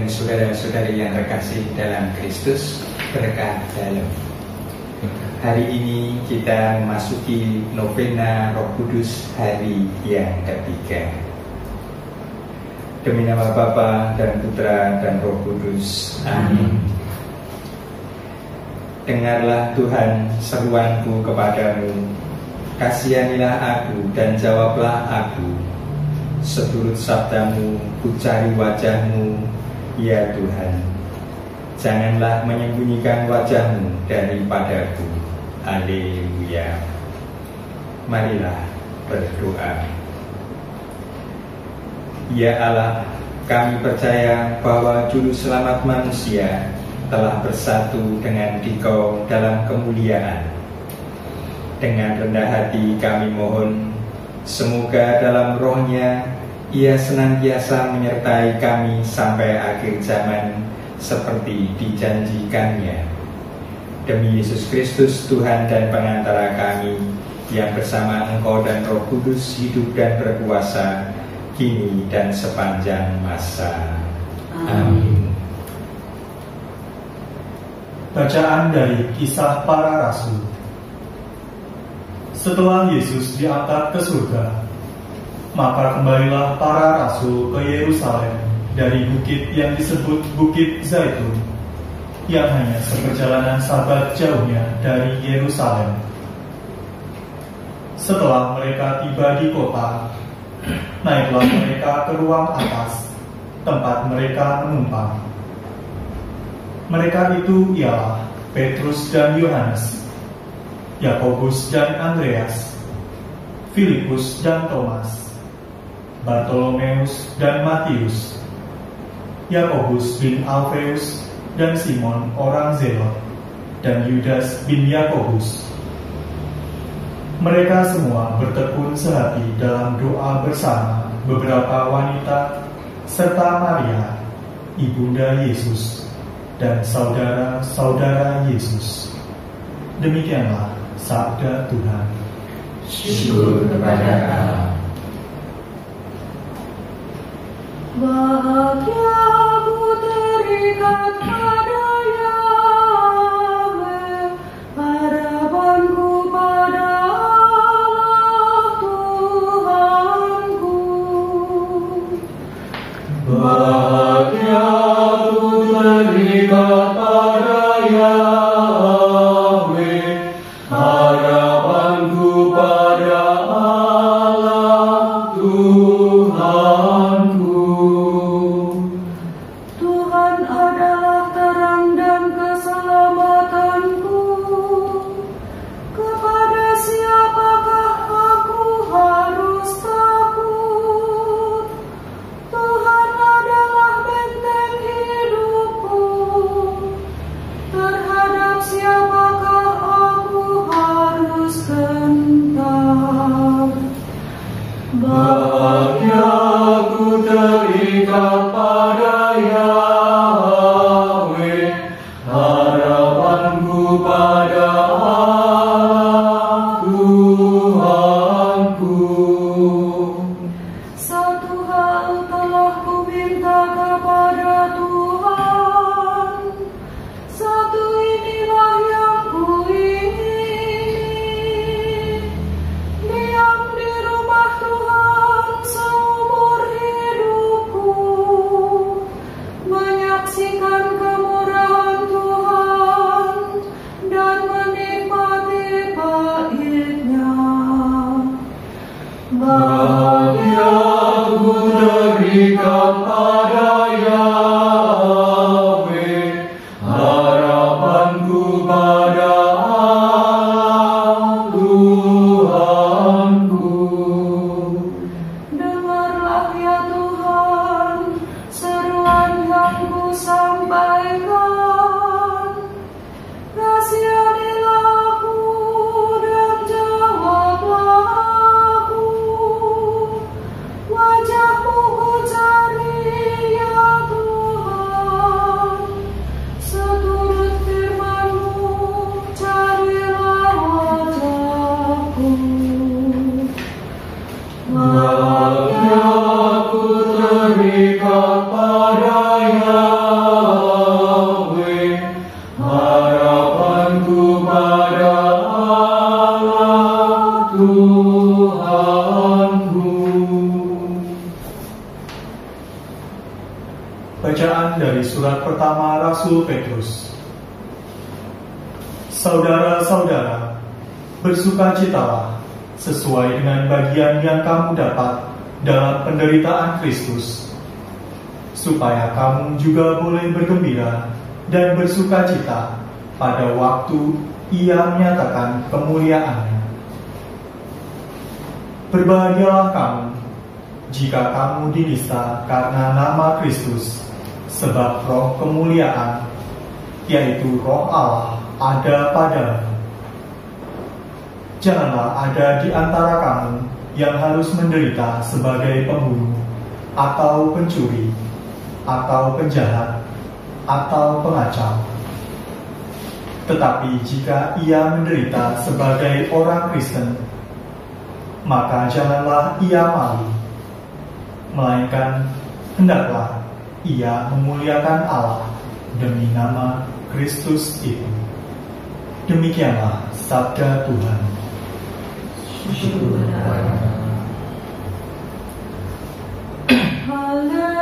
dan saudara-saudari yang terkasih dalam Kristus, berkah dalam. Hari ini kita memasuki novena Roh Kudus hari yang ketiga. Demi nama Bapa dan Putra dan Roh Kudus. Amin. Dengarlah Tuhan seruanku kepadamu, kasihanilah aku dan jawablah aku. Seturut sabdamu ku cari wajahmu, ya Tuhan. Janganlah menyembunyikan wajahmu daripadaku. Haleluya. Marilah berdoa. Ya Allah, kami percaya bahwa Juru Selamat manusia telah bersatu dengan Dikau dalam kemuliaan. Dengan rendah hati kami mohon, semoga dalam rohnya Ia senantiasa menyertai kami sampai akhir zaman seperti dijanjikannya. Demi Yesus Kristus Tuhan dan pengantara kami, yang bersama Engkau dan Roh Kudus hidup dan berkuasa kini dan sepanjang masa. Amin. Bacaan dari Kisah Para Rasul. Setelah Yesus diangkat ke surga, maka kembalilah para rasul ke Yerusalem dari bukit yang disebut Bukit Zaitun, yang hanya seperjalanan sabat jauhnya dari Yerusalem. Setelah mereka tiba di kota, naiklah mereka ke ruang atas, tempat mereka menumpang. Mereka itu ialah Petrus dan Yohanes, Yakobus dan Andreas, Filipus dan Thomas, Bartolomeus dan Matius, Yakobus bin Alfeus dan Simon orang Zelot, dan Yudas bin Yakobus. Mereka semua bertekun sehati dalam doa bersama beberapa wanita serta Maria, ibunda Yesus, dan saudara-saudara Yesus. Demikianlah sabda Tuhan. Syukur kepada Allah. Bahagia ku terikat pada Yahweh, harapanku pada Allah Tuhanku. Bahagia ku terikat pada Yahweh, harapanku pada Allah Tuhanku. Tuhan adalah terang dan keselamatanku. Kepada siapakah aku harus takut? Tuhan adalah benteng hidupku. Terhadap siapakah aku harus gentar? Bahagia ku terikat pada Yahweh, harapanku pada Allah Tuhanku. Satu hal telah ku minta kepada Tuhan, satu inilah yang ku ingini, diam di rumah Tuhan seumur hidupku, menyaksikan kemurahan Tuhan dan menikmati bait-Nya. Bahagia ku terikat pada Yahweh, harapanku pada Allah Tuhanku. Dengarlah ya Tuhan, seruan yang ku sampaikan. Kasihanilah aku dan jawablah aku. Wajah-Mu ku cari ya Tuhan. Seturut firman-Mu carilah wajah-Ku. Bahagia ku terikat pada Yahweh, harapanku pada Allah Tuhanku. Bacaan dari surat pertama Rasul Petrus. Saudara-saudara, bersukacitalah sesuai dengan bagian yang kamu dapat dalam penderitaan Kristus, supaya kamu juga boleh bergembira dan bersukacita pada waktu Ia menyatakan kemuliaannya. Berbahagialah kamu jika kamu dinista karena nama Kristus, sebab roh kemuliaan, yaitu roh Allah, ada padamu. Janganlah ada di antara kamu yang harus menderita sebagai pembunuh, atau pencuri, atau penjahat, atau pengacau. Tetapi jika ia menderita sebagai orang Kristen, maka janganlah ia malu, melainkan hendaklah ia memuliakan Allah demi nama Kristus itu. Demikianlah sabda Tuhan. Haleluya,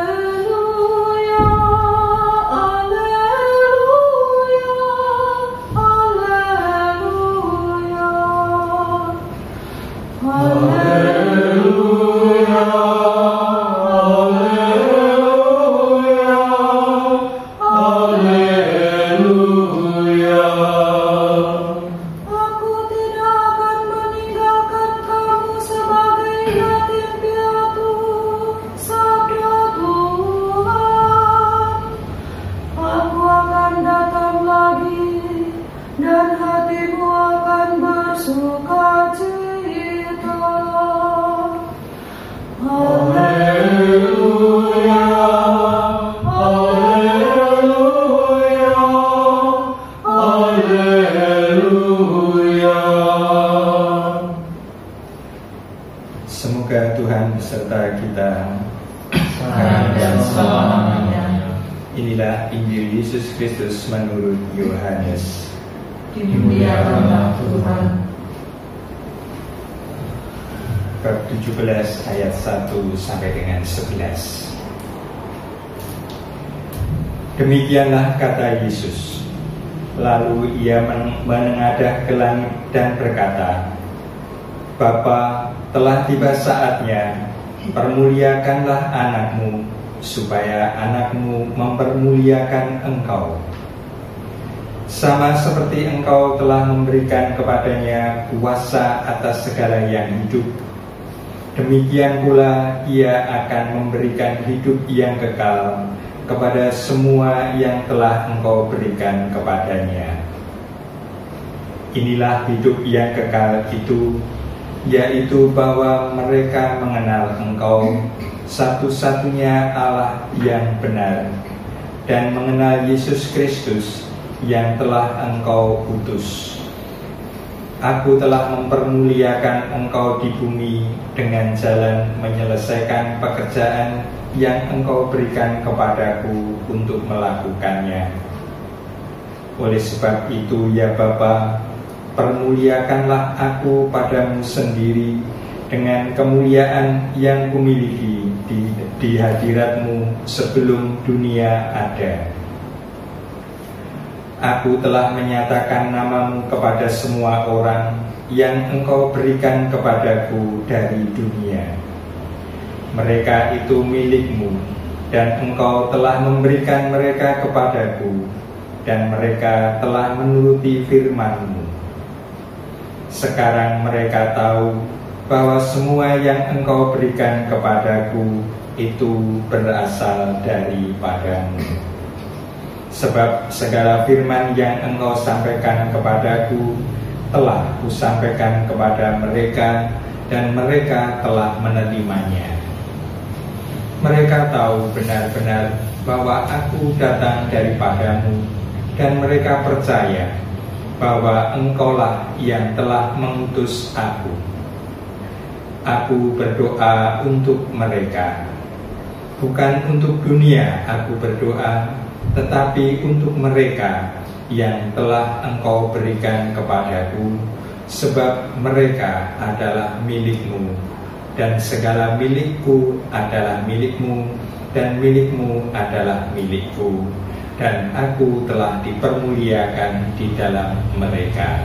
haleluya, haleluya, haleluya, Haleluya. Aku tidak akan meninggalkan kamu sebagai yatim piatu, sabda Tuhan. Aku akan datang lagi, dan hatimu akan bersukacita. Haleluya. Haleluya. Haleluya. Semoga Tuhan beserta kita. Sekarang dan selamanya. Inilah Injil Yesus Kristus menurut Yohanes. Dimuliakanlah Tuhan. Bab 17 ayat 1 sampai dengan 11. Demikianlah kata Yesus. Lalu ia menengadah ke langit dan berkata, Bapa, telah tiba saatnya, permuliakanlah anakmu, supaya anakmu mempermuliakan engkau. Sama seperti engkau telah memberikan kepadanya kuasa atas segala yang hidup, demikian pula ia akan memberikan hidup yang kekal kepada semua yang telah engkau berikan kepadanya. Inilah hidup yang kekal itu, yaitu bahwa mereka mengenal engkau, satu-satunya Allah yang benar, dan mengenal Yesus Kristus yang telah engkau utus. Aku telah mempermuliakan engkau di bumi dengan jalan menyelesaikan pekerjaan yang engkau berikan kepadaku untuk melakukannya. Oleh sebab itu, ya Bapa, permuliakanlah aku padamu sendiri dengan kemuliaan yang kumiliki di hadiratmu sebelum dunia ada. Aku telah menyatakan namamu kepada semua orang yang engkau berikan kepadaku dari dunia. Mereka itu milikmu, dan engkau telah memberikan mereka kepadaku, dan mereka telah menuruti firman-Mu. Sekarang mereka tahu bahwa semua yang engkau berikan kepadaku itu berasal daripadamu. Sebab segala firman yang engkau sampaikan kepadaku telah kusampaikan kepada mereka, dan mereka telah menerimanya. Mereka tahu benar-benar bahwa aku datang daripadamu, dan mereka percaya bahwa engkaulah yang telah mengutus aku. Aku berdoa untuk mereka, bukan untuk dunia aku berdoa, tetapi untuk mereka yang telah Engkau berikan kepadaku, sebab mereka adalah milik-Mu, dan segala milikku adalah milik-Mu, dan milik-Mu adalah milikku, dan aku telah dipermuliakan di dalam mereka.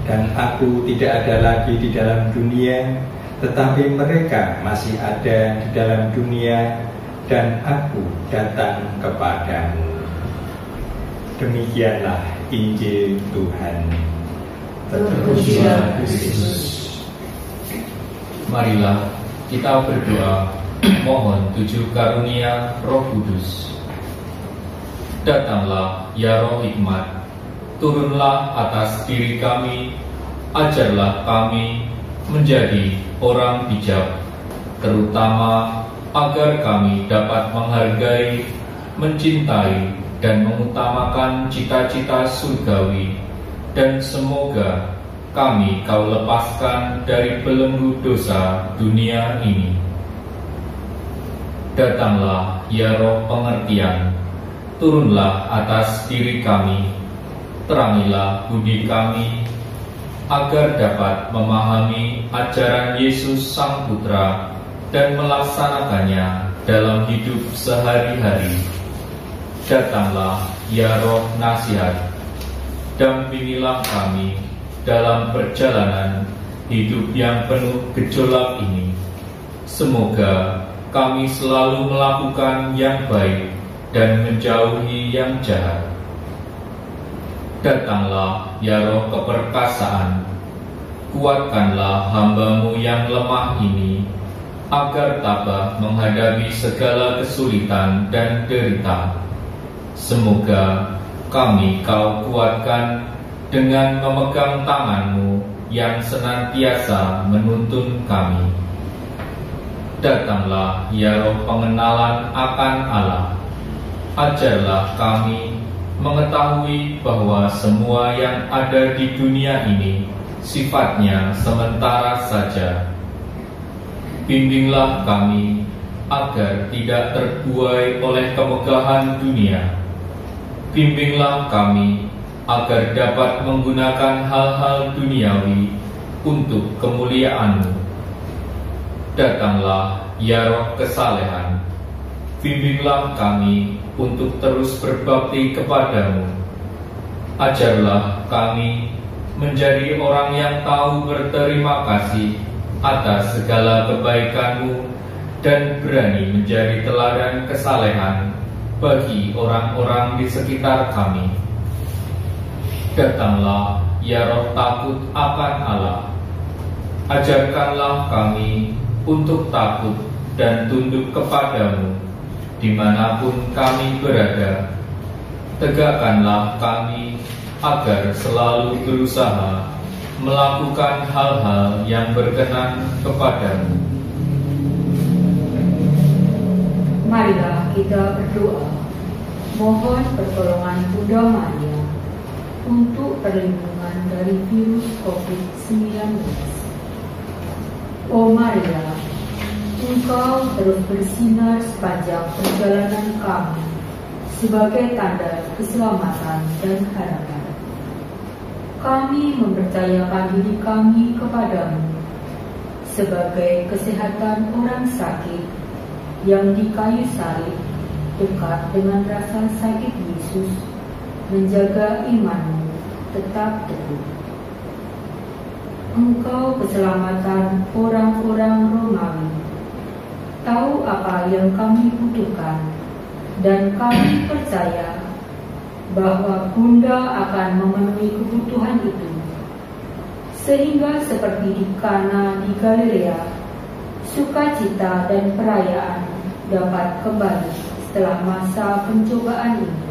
Dan aku tidak ada lagi di dalam dunia, tetapi mereka masih ada di dalam dunia, dan aku datang kepadamu. Demikianlah Injil Tuhan. Terpujilah Kristus. Marilah kita berdoa, mohon tujuh karunia Roh Kudus. Datanglah ya Roh Hikmat, turunlah atas diri kami, ajarlah kami menjadi orang bijak, terutama agar kami dapat menghargai, mencintai, dan mengutamakan cita-cita surgawi, dan semoga kami Kau lepaskan dari belenggu dosa dunia ini. Datanglah ya Roh pengertian, turunlah atas diri kami, terangilah budi kami, agar dapat memahami ajaran Yesus Sang Putra dan melaksanakannya dalam hidup sehari-hari. Datanglah ya Roh nasihat, dampingilah kami dalam perjalanan hidup yang penuh gejolak ini. Semoga kami selalu melakukan yang baik dan menjauhi yang jahat. Datanglah ya Roh keperkasaan, kuatkanlah hamba-Mu yang lemah ini, agar tabah menghadapi segala kesulitan dan derita. Semoga kami Kau kuatkan dengan memegang tangan-Mu yang senantiasa menuntun kami. Datanglah ya Roh pengenalan akan Allah, ajarlah kami mengetahui bahwa semua yang ada di dunia ini sifatnya sementara saja. Bimbinglah kami agar tidak terbuai oleh kemegahan dunia. Bimbinglah kami agar dapat menggunakan hal-hal duniawi untuk kemuliaan-Mu. Datanglah ya Roh kesalehan, bimbinglah kami untuk terus berbakti kepada-Mu. Ajarlah kami menjadi orang yang tahu berterima kasih atas segala kebaikan-Mu dan berani menjadi teladan kesalehan bagi orang-orang di sekitar kami. Datanglah ya Roh takut akan Allah, ajarkanlah kami untuk takut dan tunduk kepada-Mu dimanapun kami berada. Tegakkanlah kami agar selalu berusaha melakukan hal-hal yang berkenan kepada-Mu. Marilah kita berdoa, mohon pertolongan Bunda Maria untuk perlindungan dari virus COVID-19. Oh Maria, Engkau terus bersinar sepanjang perjalanan kami sebagai tanda keselamatan dan harapan. Kami mempercayakan diri kami kepada-Mu sebagai kesehatan orang sakit yang di kayu salib dekat dengan rasa sakit Yesus, menjaga iman-Mu tetap teguh. Engkau keselamatan orang-orang Romawi, tahu apa yang kami butuhkan, dan kami percaya bahwa Bunda akan memenuhi kebutuhan itu, sehingga seperti di Kana di Galilea, sukacita dan perayaan dapat kembali setelah masa pencobaan ini.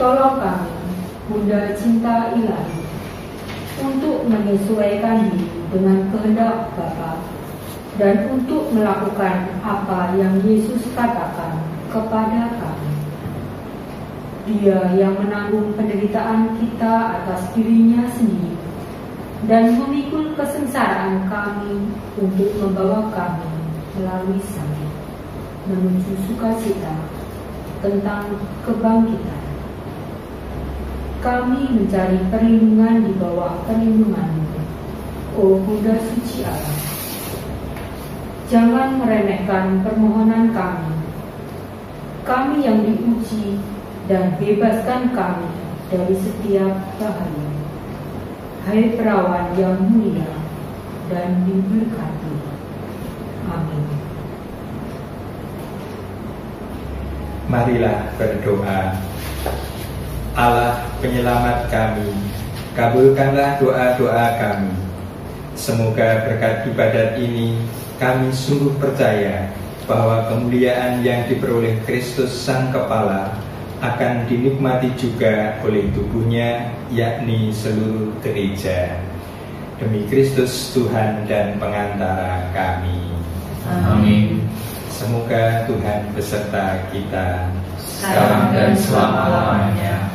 Tolong kami, Bunda cinta ilahi, untuk menyesuaikan diri dengan kehendak Bapa dan untuk melakukan apa yang Yesus katakan kepada kami. Dia yang menanggung penderitaan kita atas dirinya sendiri dan memikul kesengsaraan kami untuk membawa kami melalui salib menuju sukacita tentang kebangkitan. kami mencari perlindungan di bawah perlindungan-Mu. O Bunda Suci Allah, jangan meremehkan permohonan kami. Kami yang diuji, dan bebaskan kami dari setiap bahaya. Hai perawan yang mulia dan diberkati. Amin. Marilah berdoa. Allah penyelamat kami, kabulkanlah doa-doa kami. Semoga berkat ibadat ini kami sungguh percaya bahwa kemuliaan yang diperoleh Kristus Sang Kepala akan dinikmati juga oleh tubuhnya, yakni seluruh gereja. Demi Kristus Tuhan dan pengantara kami. Amin. Semoga Tuhan beserta kita sekarang dan selama-lamanya.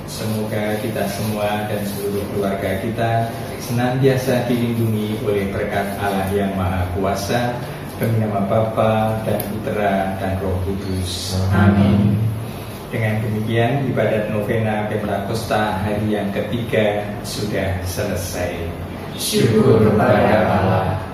Semoga kita semua dan seluruh keluarga kita senantiasa dilindungi oleh berkat Allah yang Maha Kuasa, demi nama Bapa dan Putera dan Roh Kudus. Amin. Dengan demikian ibadat novena Pentakosta hari yang ketiga sudah selesai. Syukur kepada Allah.